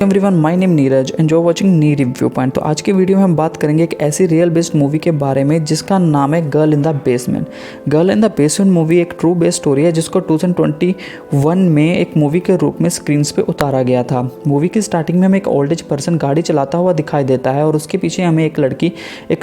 Everyone, my name Neeraj and जो watching नी review point. तो आज की वीडियो में हम बात करेंगे एक ऐसी रियल बेस्ड मूवी के बारे में जिसका नाम है girl in the basement. Girl in the basement movie एक ट्रू बेस्ड स्टोरी है जिसको 2021 में एक मूवी के रूप में स्क्रीन्स पे उतारा गया था। मूवी की स्टार्टिंग में हमें एक ओल्ड एज पर्सन गाड़ी चलाता हुआ दिखाई देता है और उसके पीछे हमें एक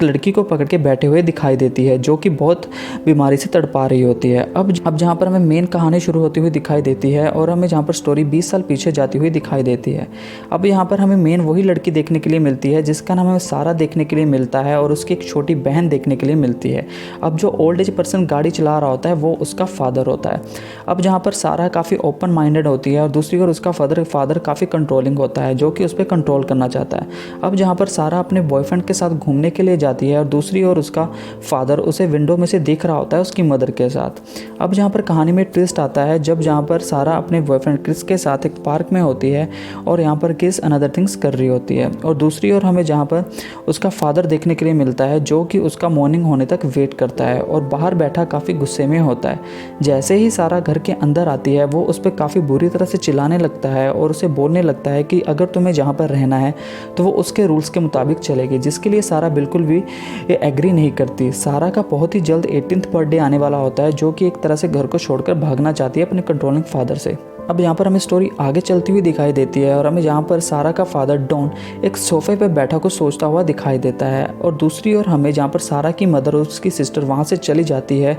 लड़की को पकड़ के बैठे हुए दिखाई देती है जो कि बहुत बीमारी से तड़पा रही होती है। अब जहाँ पर हमें मेन कहानी शुरू होती हुई दिखाई देती है और हमें जहाँ पर स्टोरी 20 साल पीछे जाती हुई दिखाई देती है। अब यहाँ पर हमें मेन वही लड़की देखने के लिए मिलती है जिसका नाम हमें सारा देखने के लिए मिलता है और उसकी एक छोटी बहन देखने के लिए मिलती है। अब जो ओल्ड एज पर्सन गाड़ी चला रहा होता है वो उसका फादर होता है। अब जहाँ पर सारा काफ़ी ओपन माइंडेड होती है और दूसरी ओर उसका फादर काफ़ी कंट्रोलिंग होता है जो कि उस पर कंट्रोल करना चाहता है। अब जहाँ पर सारा अपने बॉयफ्रेंड के साथ घूमने के लिए जाती है और दूसरी ओर उसका फादर उसे विंडो में से देख रहा होता है उसकी मदर के साथ। अब जहाँ पर कहानी में ट्विस्ट आता है जब जहाँ पर सारा अपने बॉयफ्रेंड क्रिस के साथ एक पार्क में होती है और यहाँ पर क्रिस अनदर थिंग्स कर रही होती है और दूसरी ओर हमें जहाँ पर उसका फादर देखने के लिए मिलता है जो कि उसका मॉर्निंग होने तक वेट करता है और बाहर बैठा काफ़ी गुस्से में होता है। जैसे ही सारा घर के अंदर आती है वो उस पर काफ़ी बुरी तरह से चिल्लाने लगता है और उसे बोलने लगता है कि अगर तुम्हें जहाँ पर रहना है तो वो उसके रूल्स के मुताबिक चलेगी, जिसके लिए सारा बिल्कुल भी एग्री नहीं करती। सारा का बहुत ही जल्द 18th बर्थडे आने वाला होता है जो कि एक तरह से घर को छोड़कर भागना चाहती है अपने कंट्रोलिंग फादर से। अब यहाँ पर हमें स्टोरी आगे चलती हुई दिखाई देती है और हमें जहाँ पर सारा का फादर डॉन एक सोफे पे बैठा कुछ सोचता हुआ दिखाई देता है और दूसरी ओर हमें जहाँ पर सारा की मदर और उसकी सिस्टर वहाँ से चली जाती है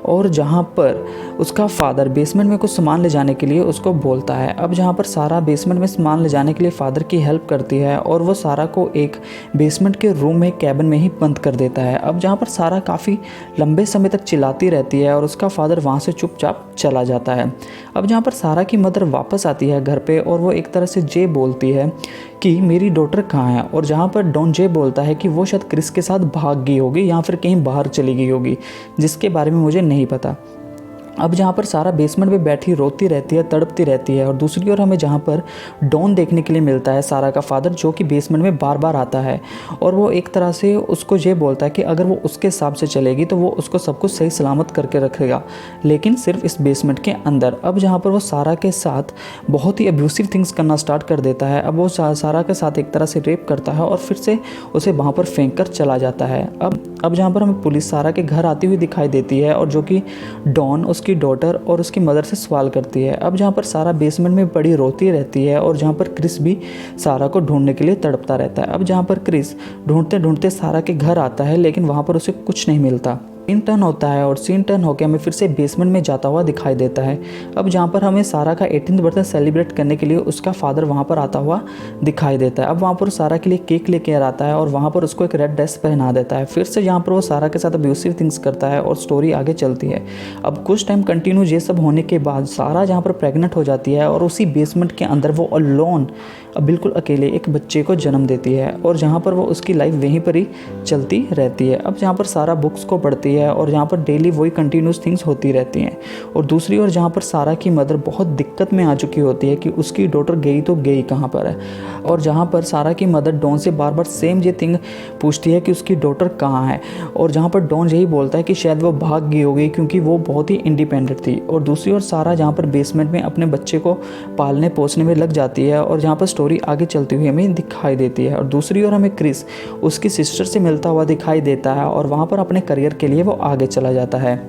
और जहाँ पर उसका फादर बेसमेंट में कुछ सामान ले जाने के लिए उसको बोलता है। अब जहाँ पर सारा बेसमेंट में सामान ले जाने के लिए फादर की हेल्प करती है और वो सारा को एक बेसमेंट के रूम में कैबिन में ही बंद कर देता है। अब जहाँ पर सारा काफ़ी लंबे समय तक चिल्लाती रहती है और उसका फादर वहाँ से चुपचाप चला जाता है। अब जहाँ पर सारा की मदर वापस आती है घर पे और वो एक तरह से जे बोलती है कि मेरी डॉटर कहाँ है, और जहाँ पर डॉन जे बोलता है कि वो शायद क्रिस के साथ भाग गई होगी या फिर कहीं बाहर चली गई होगी जिसके बारे में मुझे नहीं पता। अब जहाँ पर सारा बेसमेंट में बैठी रोती रहती है, तड़पती रहती है और दूसरी ओर हमें जहाँ पर डॉन देखने के लिए मिलता है सारा का फादर जो कि बेसमेंट में बार बार आता है और वो एक तरह से उसको ये बोलता है कि अगर वो उसके हिसाब से चलेगी तो वो उसको सब कुछ सही सलामत करके रखेगा, लेकिन सिर्फ इस बेसमेंट के अंदर। अब जहाँ पर वो सारा के साथ बहुत ही अब्यूसिव थिंग्स करना स्टार्ट कर देता है। अब वो सारा के साथ एक तरह से रेप करता है और फिर से उसे वहाँ पर फेंक कर चला जाता है। अब जहाँ पर हमें पुलिस सारा के घर आती हुई दिखाई देती है और जो कि डॉन उसकी डॉटर और उसकी मदर से सवाल करती है। अब जहाँ पर सारा बेसमेंट में बड़ी रोती रहती है और जहाँ पर क्रिस भी सारा को ढूंढने के लिए तड़पता रहता है। अब जहाँ पर क्रिस ढूंढते ढूंढते सारा के घर आता है लेकिन वहाँ पर उसे कुछ नहीं मिलता। सीन टर्न होता है और सीन टर्न होकर हमें फिर से बेसमेंट में जाता हुआ दिखाई देता है। अब जहाँ पर हमें सारा का 18th बर्थडे सेलिब्रेट करने के लिए उसका फादर वहाँ पर आता हुआ दिखाई देता है। अब वहाँ पर सारा के लिए केक लेके आता है और वहाँ पर उसको एक रेड ड्रेस पहना देता है। फिर से यहाँ पर वो सारा के साथ अब्यूसिव थिंग्स करता है और स्टोरी आगे चलती है। अब कुछ टाइम कंटिन्यू ये सब होने के बाद सारा जहाँ पर प्रेग्नेंट हो जाती है और उसी बेसमेंट के अंदर वो अलोन बिल्कुल अकेले एक बच्चे को जन्म देती है और जहाँ पर वो उसकी लाइफ वहीं पर ही चलती रहती है। अब जहाँ पर सारा बुक्स को पढ़ती है और जहाँ पर डेली वही कंटिन्यूस थिंग्स होती रहती हैं और दूसरी ओर जहाँ पर सारा की मदर बहुत दिक्कत में आ चुकी होती है कि उसकी डॉटर गई तो गई कहाँ पर है, और जहाँ पर सारा की मदर डॉन से बार बार सेम ये थिंग पूछती है कि उसकी डॉटर कहाँ है, और जहाँ पर डॉन यही बोलता है कि शायद वो भाग गई होगी क्योंकि वो बहुत ही इंडिपेंडेंट थी। और दूसरी ओर सारा जहाँ पर बेसमेंट में अपने बच्चे को पालने पोसने में लग जाती है और जहाँ पर स्टोरी आगे चलती हुई हमें दिखाई देती है। और दूसरी ओर हमें क्रिस उसकी सिस्टर से मिलता हुआ दिखाई देता है और वहाँ पर अपने करियर के लिए वो आगे चला जाता है।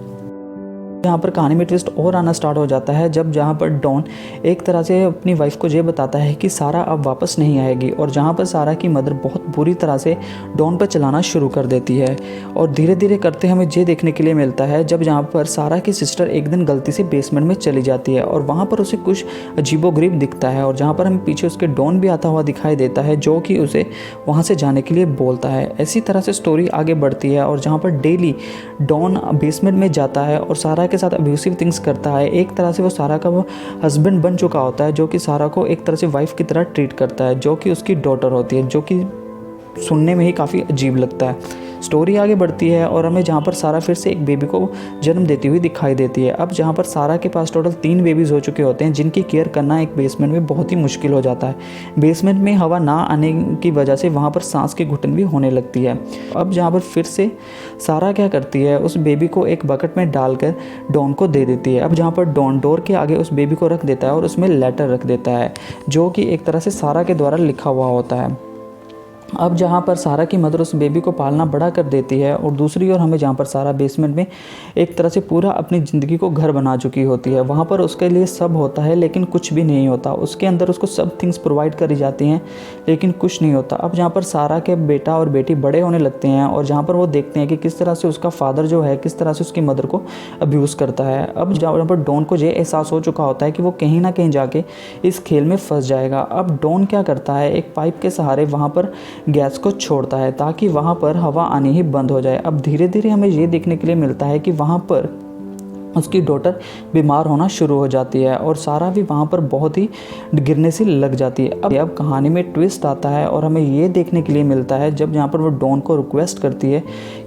यहाँ पर कहानी में ट्विस्ट और आना स्टार्ट हो जाता है जब जहाँ पर डॉन एक तरह से अपनी वाइफ को ये बताता है कि सारा अब वापस नहीं आएगी, और जहाँ पर सारा की मदर बहुत बुरी तरह से डॉन पर चलाना शुरू कर देती है। और धीरे धीरे करते हमें ये देखने के लिए मिलता है जब जहाँ पर सारा की सिस्टर एक दिन गलती से बेसमेंट में चली जाती है और वहाँ पर उसे कुछ अजीबोगरीब दिखता है और जहाँ पर हमें पीछे उसके डॉन भी आता हुआ दिखाई देता है जो कि उसे वहाँ से जाने के लिए बोलता है। इसी तरह से स्टोरी आगे बढ़ती है और जहाँ पर डेली डॉन बेसमेंट में जाता है और सारा के साथ अब्यूसिव थिंग्स करता है। एक तरह से वो सारा का वो हस्बैंड बन चुका होता है जो कि सारा को एक तरह से वाइफ की तरह ट्रीट करता है जो कि उसकी डॉटर होती है, जो कि सुनने में ही काफ़ी अजीब लगता है। स्टोरी आगे बढ़ती है और हमें जहाँ पर सारा फिर से एक बेबी को जन्म देती हुई दिखाई देती है। अब जहाँ पर सारा के पास टोटल 3 बेबीज़ हो चुके होते हैं जिनकी केयर करना एक बेसमेंट में बहुत ही मुश्किल हो जाता है। बेसमेंट में हवा ना आने की वजह से वहाँ पर सांस की घुटन भी होने लगती है। अब जहाँ पर फिर से सारा क्या करती है, उस बेबी को एक बकेट में डालकर डॉन को दे देती है। अब जहाँ पर डॉन डोर के आगे उस बेबी को रख देता है और उसमें लेटर रख देता है जो कि एक तरह से सारा के द्वारा लिखा हुआ होता है। अब जहाँ पर सारा की मदर उस बेबी को पालना बड़ा कर देती है और दूसरी ओर हमें जहाँ पर सारा बेसमेंट में एक तरह से पूरा अपनी ज़िंदगी को घर बना चुकी होती है। वहाँ पर उसके लिए सब होता है लेकिन कुछ भी नहीं होता। उसके अंदर उसको सब थिंग्स प्रोवाइड करी जाती हैं लेकिन कुछ नहीं होता। अब जहाँ पर सारा के बेटा और बेटी बड़े होने लगते हैं और जहाँ पर वो देखते हैं कि किस तरह से उसका फादर जो है किस तरह से उसकी मदर को अब्यूज़ करता है। अब जहाँ पर डॉन को ये एहसास हो चुका होता है कि वो कहीं ना कहीं जाके इस खेल में फंस जाएगा। अब डॉन क्या करता है, एक पाइप के सहारे वहाँ पर गैस को छोड़ता है ताकि वहाँ पर हवा आनी ही बंद हो जाए। अब धीरे धीरे हमें ये देखने के लिए मिलता है कि वहाँ पर उसकी डॉटर बीमार होना शुरू हो जाती है और सारा भी वहाँ पर बहुत ही गिरने से लग जाती है। अब कहानी में ट्विस्ट आता है और हमें ये देखने के लिए मिलता है जब यहाँ पर वो डॉन को रिक्वेस्ट करती है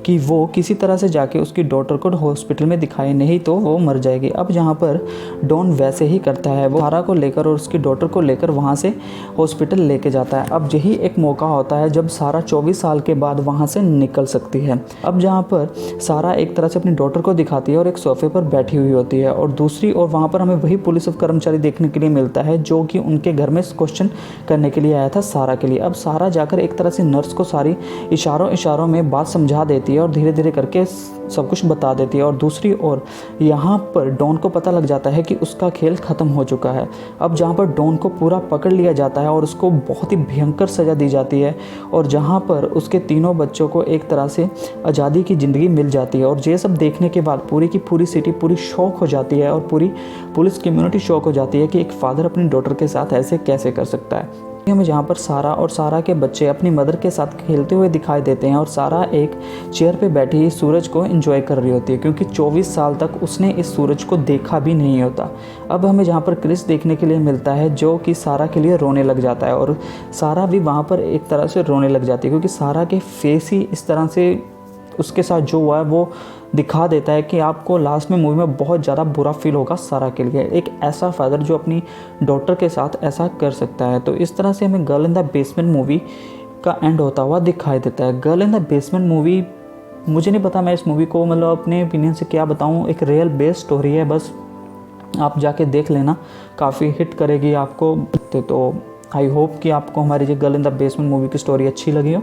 कि वो किसी तरह से जाके उसकी डॉटर को हॉस्पिटल में दिखाए, नहीं तो वो मर जाएगी। अब जहाँ पर डॉन वैसे ही करता है, वो सारा को लेकर और उसकी डॉटर को लेकर वहाँ से हॉस्पिटल लेके जाता है। अब यही एक मौका होता है जब सारा 24 साल के बाद वहाँ से निकल सकती है। अब जहाँ पर सारा एक तरह से अपनी डॉटर को दिखाती है और एक सोफे पर बैठी हुई होती है और दूसरी ओर वहाँ पर हमें वही पुलिस कर्मचारी देखने के लिए मिलता है जो कि उनके घर में क्वेश्चन करने के लिए आया था सारा के लिए। अब सारा जाकर एक तरह से नर्स को सारी इशारों में बात समझा देती है और धीरे धीरे करके सब कुछ बता देती है। और दूसरी ओर यहाँ पर डॉन को पता लग जाता है कि उसका खेल ख़त्म हो चुका है। अब जहाँ पर डॉन को पूरा पकड़ लिया जाता है और उसको बहुत ही भयंकर सज़ा दी जाती है और जहाँ पर उसके तीनों बच्चों को एक तरह से आज़ादी की ज़िंदगी मिल जाती है। और ये सब देखने के बाद पूरी की पूरी सिटी पूरी शॉक हो जाती है और पूरी पुलिस कम्युनिटी शॉक हो जाती है कि एक फादर अपनी डॉटर के साथ ऐसे कैसे कर सकता है। हमें जहाँ पर सारा और सारा के बच्चे अपनी मदर के साथ खेलते हुए दिखाई देते हैं और सारा एक चेयर पे बैठी सूरज को एंजॉय कर रही होती है क्योंकि 24 साल तक उसने इस सूरज को देखा भी नहीं होता। अब हमें जहाँ पर क्रिस देखने के लिए मिलता है जो कि सारा के लिए रोने लग जाता है और सारा भी वहाँ पर एक तरह से रोने लग जाती है क्योंकि सारा के फेस ही इस तरह से उसके साथ जो हुआ है वो दिखा देता है कि आपको लास्ट में मूवी में बहुत ज़्यादा बुरा फील होगा सारा के लिए, एक ऐसा फादर जो अपनी डॉटर के साथ ऐसा कर सकता है। तो इस तरह से हमें girl in the basement movie का एंड होता हुआ दिखाई देता है। Girl in the basement movie, मुझे नहीं पता मैं इस मूवी को मतलब अपने ओपिनियन से क्या बताऊँ, एक रियल बेस्ड स्टोरी है, बस आप जाके देख लेना, काफ़ी हिट करेगी आपको। तो आई होप कि आपको हमारी ये girl in the basement movie की स्टोरी अच्छी लगी हो।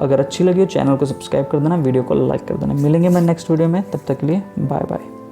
अगर अच्छी लगी हो चैनल को सब्सक्राइब कर देना, वीडियो को लाइक कर देना। मिलेंगे मैं नेक्स्ट वीडियो में, तब तक के लिए बाय बाय।